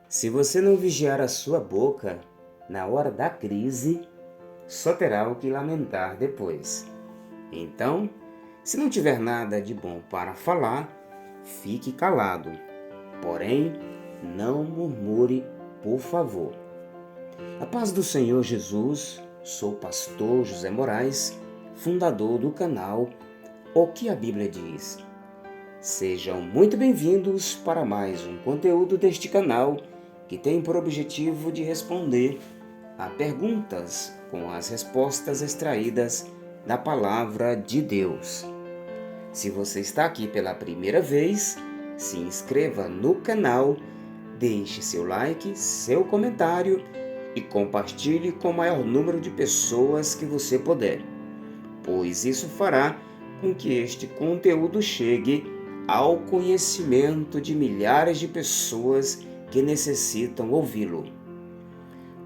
Se você não vigiar a sua boca, na hora da crise, só terá o que lamentar depois. Então, se não tiver nada de bom para falar, fique calado. Porém, não murmure, por favor. A paz do Senhor Jesus, sou o pastor José Moraes, fundador do canal O que a Bíblia Diz. Sejam muito bem-vindos para mais um conteúdo deste canal que tem por objetivo de responder a perguntas com as respostas extraídas da Palavra de Deus. Se você está aqui pela primeira vez, se inscreva no canal, deixe seu like, seu comentário e compartilhe com o maior número de pessoas que você puder, pois isso fará com que este conteúdo chegue ao conhecimento de milhares de pessoas que necessitam ouvi-lo.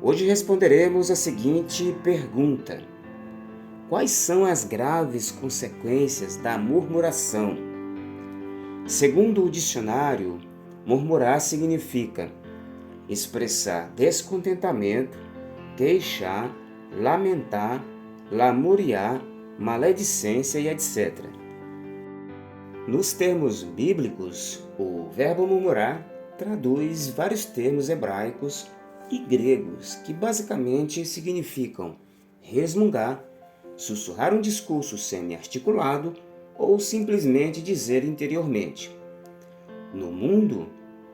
Hoje responderemos a seguinte pergunta: quais são as graves consequências da murmuração? Segundo o dicionário, murmurar significa expressar descontentamento, queixar, lamentar, lamuriar, maledicência e etc. Nos termos bíblicos, o verbo murmurar traduz vários termos hebraicos e gregos que basicamente significam resmungar, sussurrar um discurso semi-articulado ou simplesmente dizer interiormente. No mundo,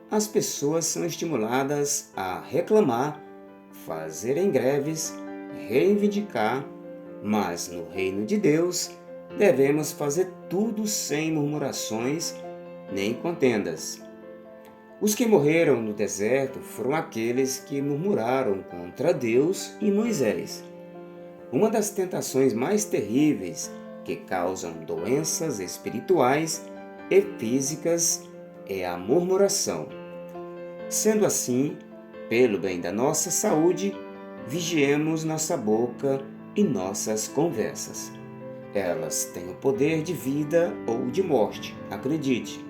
as pessoas são estimuladas a reclamar, fazerem greves, reivindicar, mas no reino de Deus devemos fazer tudo sem murmurações nem contendas. Os que morreram no deserto foram aqueles que murmuraram contra Deus e Moisés. Uma das tentações mais terríveis que causam doenças espirituais e físicas é a murmuração. Sendo assim, pelo bem da nossa saúde, vigiemos nossa boca e nossas conversas. Elas têm o poder de vida ou de morte, acredite.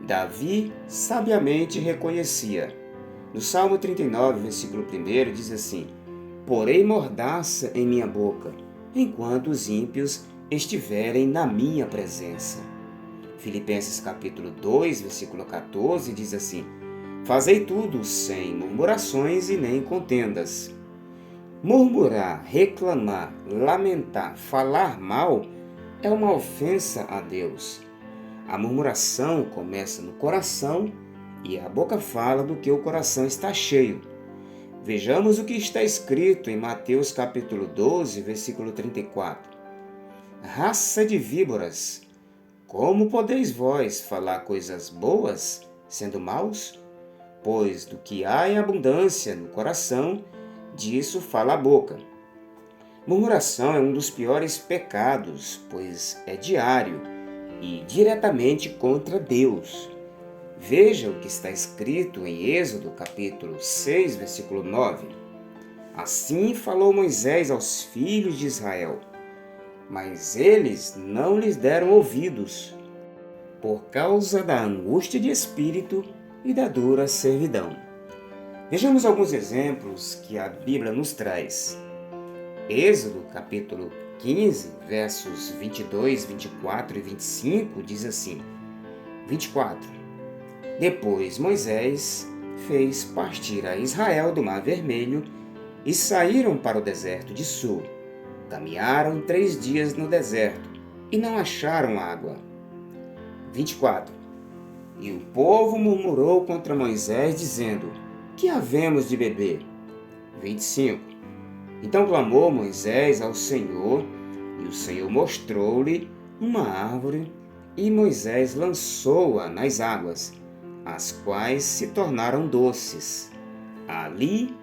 Davi sabiamente reconhecia. No Salmo 39, versículo 1, diz assim: porei mordaça em minha boca, enquanto os ímpios estiverem na minha presença. Filipenses capítulo 2, versículo 14, diz assim: fazei tudo sem murmurações e nem contendas. Murmurar, reclamar, lamentar, falar mal é uma ofensa a Deus. A murmuração começa no coração e a boca fala do que o coração está cheio. Vejamos o que está escrito em Mateus capítulo 12, versículo 34. Raça de víboras, como podeis vós falar coisas boas, sendo maus? Pois do que há em abundância no coração, disso fala a boca. Murmuração é um dos piores pecados, pois é diário e diretamente contra Deus. Veja o que está escrito em Êxodo capítulo 6, versículo 9. Assim falou Moisés aos filhos de Israel, mas eles não lhes deram ouvidos, por causa da angústia de espírito e da dura servidão. Vejamos alguns exemplos que a Bíblia nos traz. Êxodo capítulo 15, versos 22, 24 e 25 diz assim: 24. Depois Moisés fez partir a Israel do Mar Vermelho e saíram para o deserto de Sur. Caminharam 3 dias no deserto e não acharam água. 24. E o povo murmurou contra Moisés, dizendo: que havemos de beber? 25. Então clamou Moisés ao Senhor, e o Senhor mostrou-lhe uma árvore, e Moisés lançou-a nas águas, as quais se tornaram doces. Ali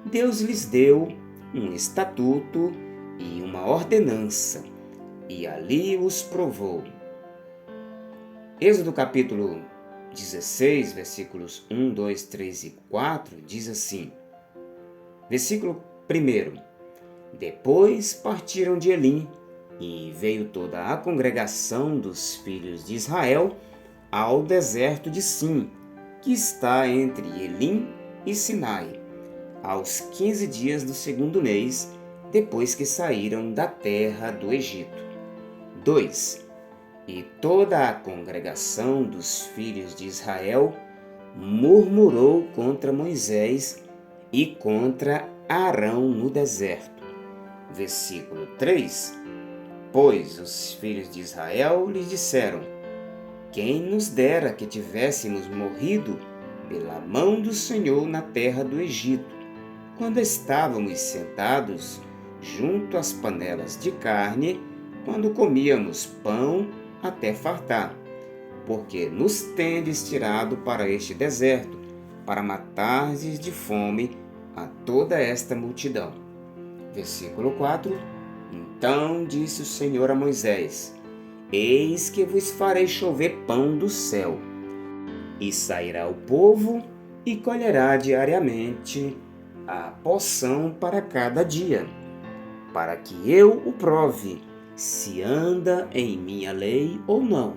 Deus lhes deu um estatuto e uma ordenança, e ali os provou. Êxodo capítulo 16, versículos 1, 2, 3 e 4, diz assim: versículo 1. Depois partiram de Elim, e veio toda a congregação dos filhos de Israel ao deserto de Sim, que está entre Elim e Sinai, aos 15 dias do segundo mês, depois que saíram da terra do Egito. 2. E toda a congregação dos filhos de Israel murmurou contra Moisés e contra Arão no deserto. Versículo 3. Pois os filhos de Israel lhes disseram: quem nos dera que tivéssemos morrido pela mão do Senhor na terra do Egito, quando estávamos sentados junto às panelas de carne, quando comíamos pão até fartar, porque nos tendes tirado para este deserto, para matardes de fome a toda esta multidão. Versículo 4. Então disse o Senhor a Moisés: eis que vos farei chover pão do céu, e sairá o povo e colherá diariamente a porção para cada dia, para que eu o prove, se anda em minha lei ou não.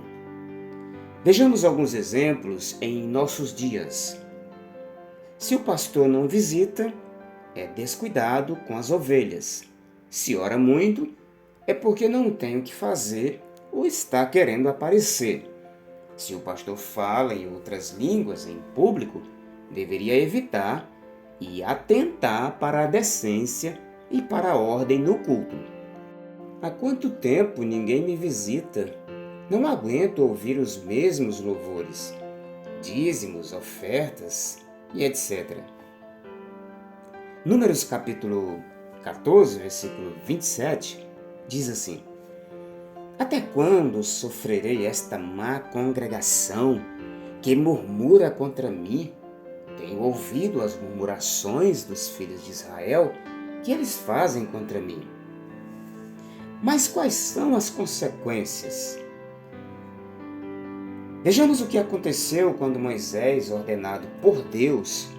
Vejamos alguns exemplos em nossos dias. Se o pastor não visita, é descuidado com as ovelhas. Se ora muito, é porque não tem o que fazer ou está querendo aparecer. Se o pastor fala em outras línguas em público, deveria evitar e atentar para a decência e para a ordem no culto. Há quanto tempo ninguém me visita? Não aguento ouvir os mesmos louvores, dízimos, ofertas e etc. Números capítulo 14, versículo 27, diz assim: até quando sofrerei esta má congregação que murmura contra mim? Tenho ouvido as murmurações dos filhos de Israel que eles fazem contra mim. Mas quais são as consequências? Vejamos o que aconteceu quando Moisés, ordenado por Deus,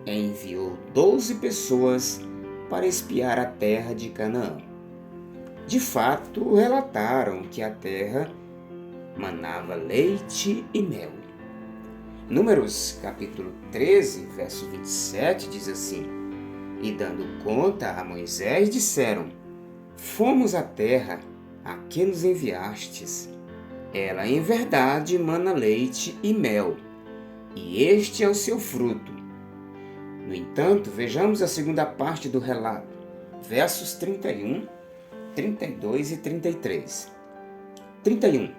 enviou 12 pessoas para espiar a terra de Canaã. De fato, relataram que a terra manava leite e mel. Números capítulo 13, verso 27 diz assim: e dando conta a Moisés, disseram: fomos à terra a que nos enviastes. Ela em verdade mana leite e mel, e este é o seu fruto. No entanto, vejamos a segunda parte do relato, versos 31, 32 e 33. 31.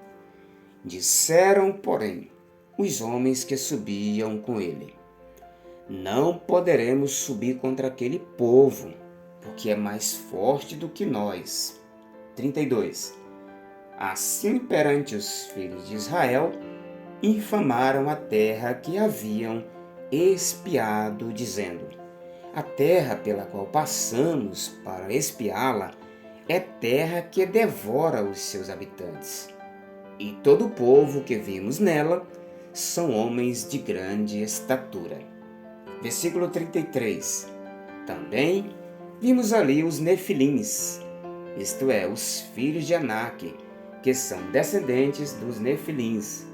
Disseram, porém, os homens que subiam com ele: não poderemos subir contra aquele povo, porque é mais forte do que nós. 32. Assim, perante os filhos de Israel, infamaram a terra que haviam espiado, dizendo: a terra pela qual passamos para espiá-la é terra que devora os seus habitantes. E todo o povo que vimos nela são homens de grande estatura. Versículo 33. Também vimos ali os nefilins, isto é, os filhos de Anak, que são descendentes dos nefilins.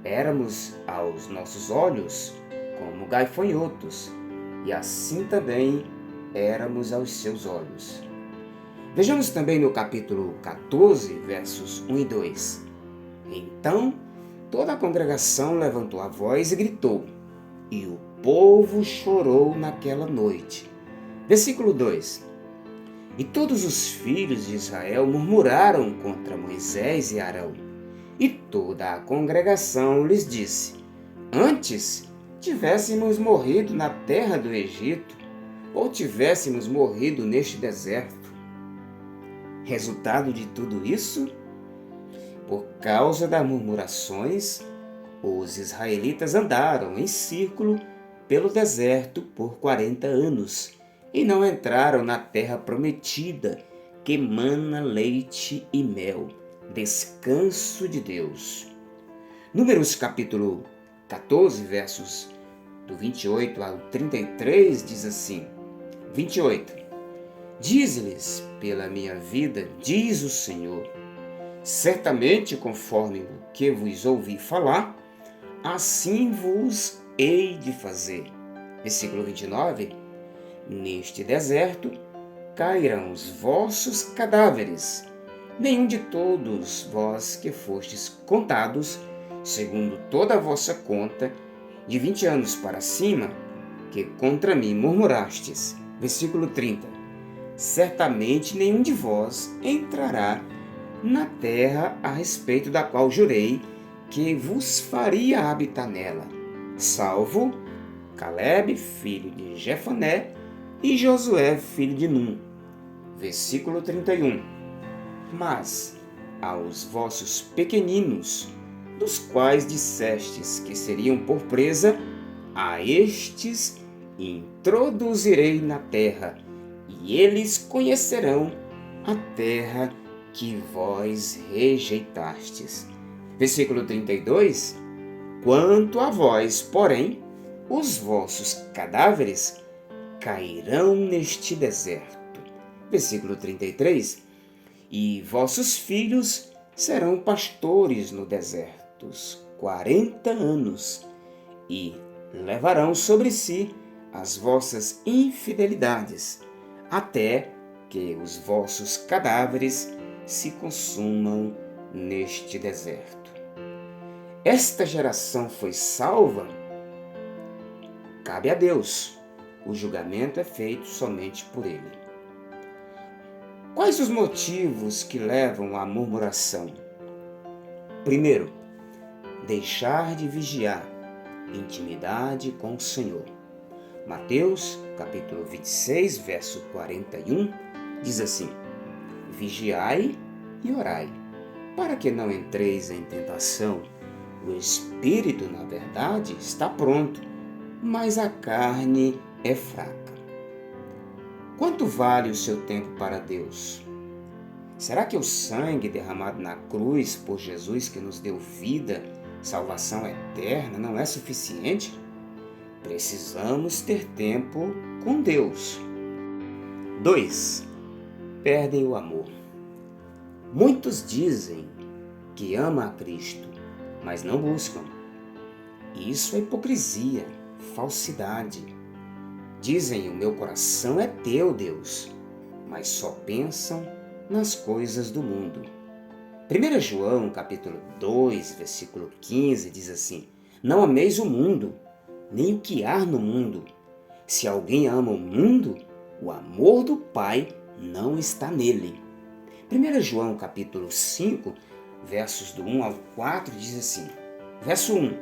Éramos aos nossos olhos como gafanhotos, e assim também éramos aos seus olhos. Vejamos também no capítulo 14, versos 1 e 2. Então toda a congregação levantou a voz e gritou, e o povo chorou naquela noite. Versículo 2. E todos os filhos de Israel murmuraram contra Moisés e Arão. E toda a congregação lhes disse: antes tivéssemos morrido na terra do Egito, ou tivéssemos morrido neste deserto. Resultado de tudo isso? Por causa das murmurações, os israelitas andaram em círculo pelo deserto por 40 anos e não entraram na terra prometida, que mana leite e mel, descanso de Deus. Números capítulo 14, versos do 28 ao 33 diz assim: 28. Diz-lhes, pela minha vida, diz o Senhor, certamente conforme o que vos ouvi falar, assim vos hei de fazer. Versículo 29. Neste deserto cairão os vossos cadáveres, nenhum de todos vós que fostes contados, segundo toda a vossa conta, de 20 anos para cima, que contra mim murmurastes. Versículo 30. Certamente nenhum de vós entrará na terra a respeito da qual jurei que vos faria habitar nela, salvo Caleb, filho de Jefoné, e Josué, filho de Num. Versículo 31. Mas aos vossos pequeninos, dos quais dissestes que seriam por presa, a estes introduzirei na terra, e eles conhecerão a terra que vós rejeitastes. Versículo 32. Quanto a vós, porém, os vossos cadáveres cairão neste deserto. Versículo 33. E vossos filhos serão pastores no deserto 40 anos, e levarão sobre si as vossas infidelidades, até que os vossos cadáveres se consumam neste deserto. Esta geração foi salva? Cabe a Deus. O julgamento é feito somente por Ele. Quais os motivos que levam à murmuração? Primeiro, deixar de vigiar, intimidade com o Senhor. Mateus, capítulo 26, verso 41, diz assim: Vigiai e orai, para que não entreis em tentação. O espírito, na verdade, está pronto, mas a carne é fraca. Quanto vale o seu tempo para Deus? Será que o sangue derramado na cruz por Jesus, que nos deu vida, salvação eterna, não é suficiente? Precisamos ter tempo com Deus. 2. Perdem o amor. Muitos dizem que amam a Cristo, mas não buscam. Isso é hipocrisia, falsidade. Dizem: o meu coração é teu, Deus, mas só pensam nas coisas do mundo. 1 João, capítulo 2, versículo 15, diz assim: Não ameis o mundo, nem o que há no mundo. Se alguém ama o mundo, o amor do Pai não está nele. 1 João, capítulo 5, versos do 1 ao 4, diz assim: Verso 1.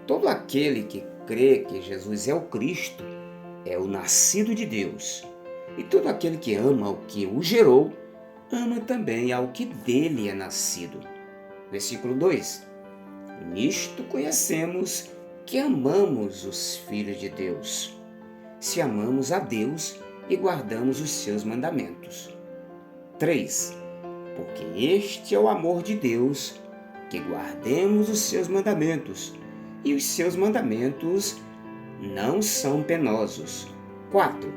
Todo aquele que crê que Jesus é o Cristo é o nascido de Deus, e todo aquele que ama o que o gerou, ama também ao que dele é nascido. Versículo 2. Nisto conhecemos que amamos os filhos de Deus, se amamos a Deus e guardamos os seus mandamentos. 3. Porque este é o amor de Deus, que guardemos os seus mandamentos, e os seus mandamentos não são penosos. 4.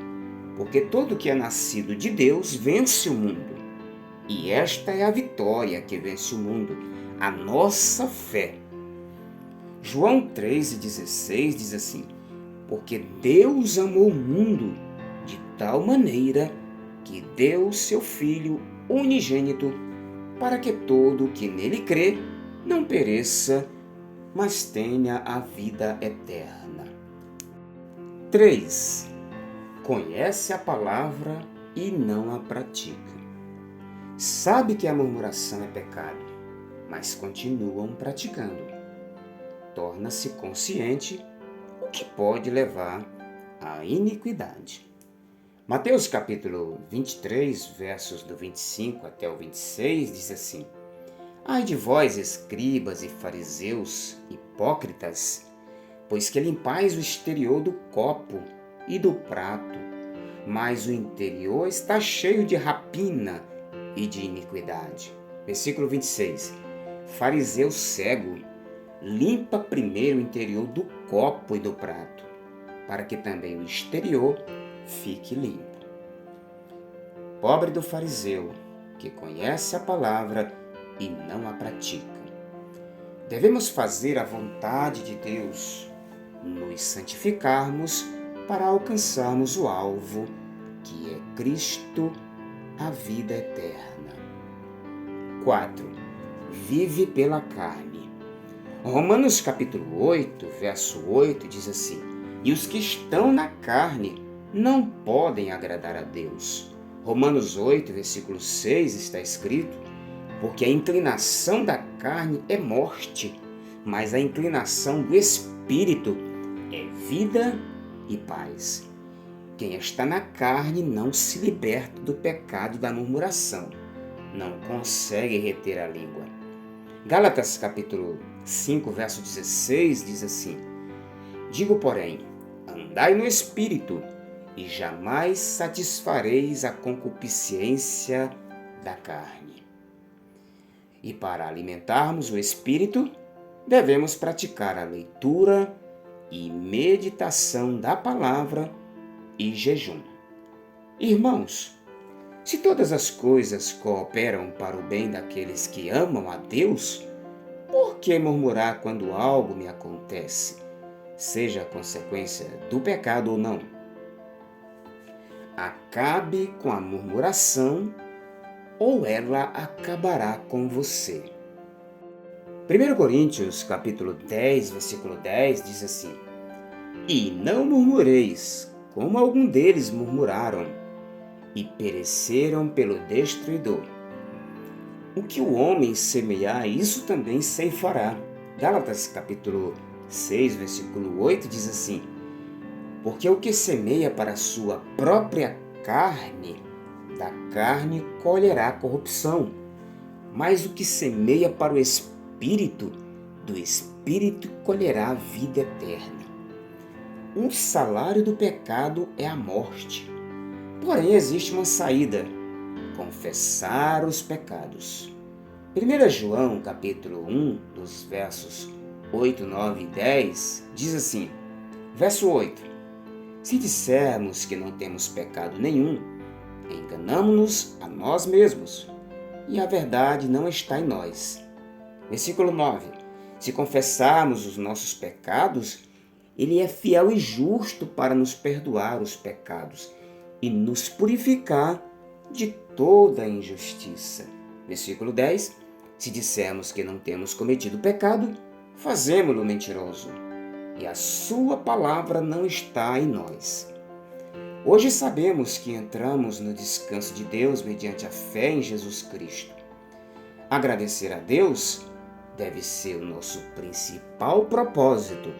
Porque todo que é nascido de Deus vence o mundo. E esta é a vitória que vence o mundo, a nossa fé. João 3,16 diz assim: Porque Deus amou o mundo de tal maneira que deu seu Filho unigênito, para que todo que nele crê não pereça, mas tenha a vida eterna. 3. Conhece a palavra e não a pratica. Sabe que a murmuração é pecado, mas continuam praticando. Torna-se consciente, o que pode levar à iniquidade. Mateus capítulo 23, versos do 25 até o 26, diz assim: Ai de vós, escribas e fariseus, hipócritas, pois que limpais o exterior do copo e do prato, mas o interior está cheio de rapina e de iniquidade. Versículo 26. Fariseu cego, limpa primeiro o interior do copo e do prato, para que também o exterior fique limpo. Pobre do fariseu, que conhece a palavra e não a pratica. Devemos fazer a vontade de Deus, nos santificarmos para alcançarmos o alvo, que é Cristo, a vida eterna. 4. Vive pela carne. Romanos capítulo 8, verso 8 diz assim: E os que estão na carne não podem agradar a Deus. Romanos 8, versículo 6 está escrito: Porque a inclinação da carne é morte, mas a inclinação do Espírito é vida e paz. Quem está na carne não se liberta do pecado da murmuração, não consegue reter a língua. Gálatas capítulo 5, verso 16 diz assim: Digo, porém, andai no Espírito, e jamais satisfareis a concupiscência da carne. E para alimentarmos o Espírito, devemos praticar a leitura e meditação da palavra e jejum. Irmãos, se todas as coisas cooperam para o bem daqueles que amam a Deus, por que murmurar quando algo me acontece, seja a consequência do pecado ou não? Acabe com a murmuração, ou ela acabará com você. 1 Coríntios capítulo 10, versículo 10 diz assim: E não murmureis, como algum deles murmuraram, e pereceram pelo destruidor. O que o homem semear, isso também ceifará. Gálatas capítulo 6, versículo 8 diz assim: Porque o que semeia para a sua própria carne, da carne colherá corrupção. Mas o que semeia para o Espírito, do Espírito colherá a vida eterna. O salário do pecado é a morte. Porém, existe uma saída: confessar os pecados. 1 João capítulo 1, dos versos 8, 9 e 10, diz assim, verso 8: Se dissermos que não temos pecado nenhum, enganamo-nos a nós mesmos, e a verdade não está em nós. Versículo 9: Se confessarmos os nossos pecados, Ele é fiel e justo para nos perdoar os pecados e nos purificar de toda injustiça. Versículo 10: Se dissermos que não temos cometido pecado, fazemo-lo mentiroso, e a sua palavra não está em nós. Hoje sabemos que entramos no descanso de Deus mediante a fé em Jesus Cristo. Agradecer a Deus deve ser o nosso principal propósito.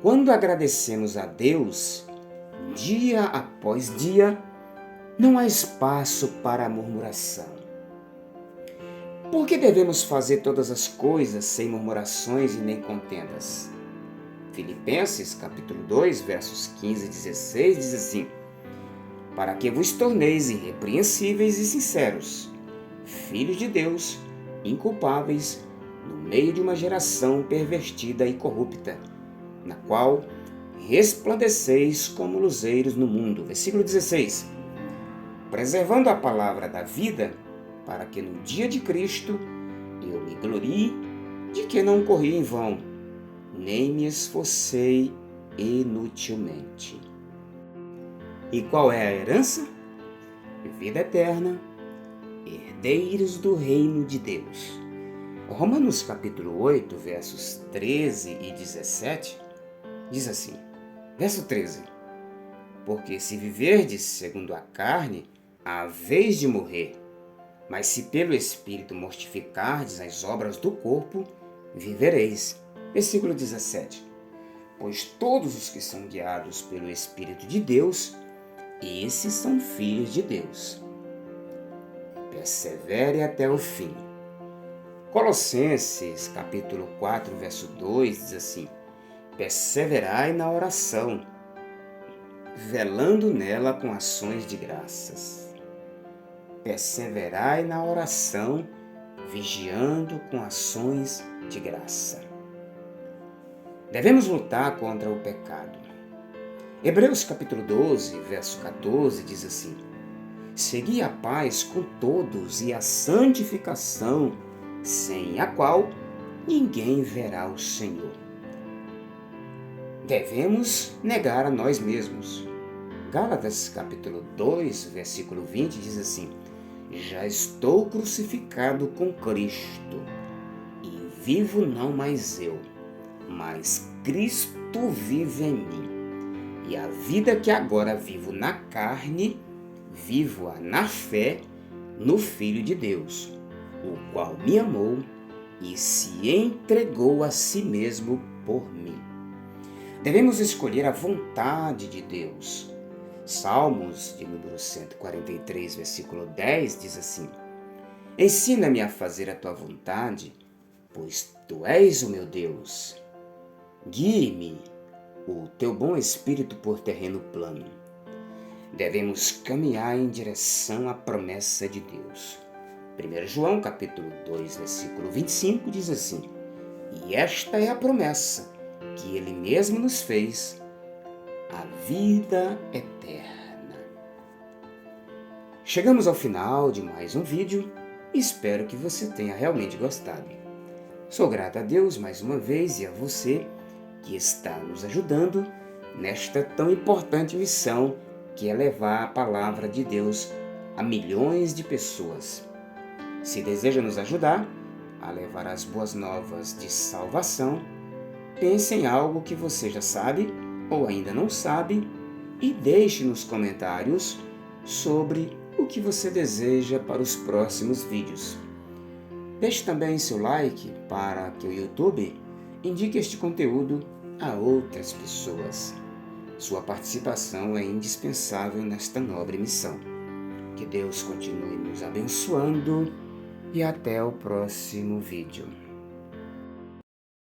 Quando agradecemos a Deus, dia após dia, não há espaço para a murmuração. Por que devemos fazer todas as coisas sem murmurações e nem contendas? Filipenses capítulo 2, versos 15 e 16 diz assim: Para que vos torneis irrepreensíveis e sinceros, filhos de Deus, inculpáveis, no meio de uma geração pervertida e corrupta, na qual resplandeceis como luzeiros no mundo. Versículo 16. Preservando a palavra da vida, para que no dia de Cristo eu me glorie de que não corri em vão, nem me esforcei inutilmente. E qual é a herança? Vida eterna, herdeiros do reino de Deus. Romanos capítulo 8, versos 13 e 17, diz assim, verso 13: Porque se viverdes segundo a carne, há vez de morrer, mas se pelo Espírito mortificardes as obras do corpo, vivereis. Versículo 17: Pois todos os que são guiados pelo Espírito de Deus, esses são filhos de Deus. Persevere até o fim. Colossenses capítulo 4, verso 2 diz assim: Perseverai na oração, velando nela com ações de graças. Perseverai na oração, vigiando com ações de graça. Devemos lutar contra o pecado. Hebreus capítulo 12, verso 14 diz assim: Segui a paz com todos e a santificação, sem a qual ninguém verá o Senhor. devemos negar a nós mesmos. Gálatas capítulo 2, versículo 20 diz assim: já estou crucificado com Cristo, e vivo não mais eu, mas Cristo vive em mim. E a vida que agora vivo na carne, vivo-a na fé no Filho de Deus, o qual me amou e se entregou a si mesmo por mim. Devemos escolher a vontade de Deus. Salmos de número 143, versículo 10 diz assim: ensina-me a fazer a tua vontade, pois tu és o meu Deus. Guie-me o teu bom espírito por terreno plano. Devemos caminhar em direção à promessa de Deus. 1 João capítulo 2, versículo 25 diz assim: e esta é a promessa que ele mesmo nos fez, a vida eterna. Chegamos ao final de mais um vídeo e espero que você tenha realmente gostado. Sou grato a Deus mais uma vez e a você que está nos ajudando nesta tão importante missão que é levar a palavra de Deus a milhões de pessoas. Se deseja nos ajudar a levar as boas novas de salvação, pense em algo que você já sabe ou ainda não sabe e deixe nos comentários sobre o que você deseja para os próximos vídeos. Deixe também seu like para que o YouTube indique este conteúdo a outras pessoas. Sua participação é indispensável nesta nobre missão. Que Deus continue nos abençoando e até o próximo vídeo.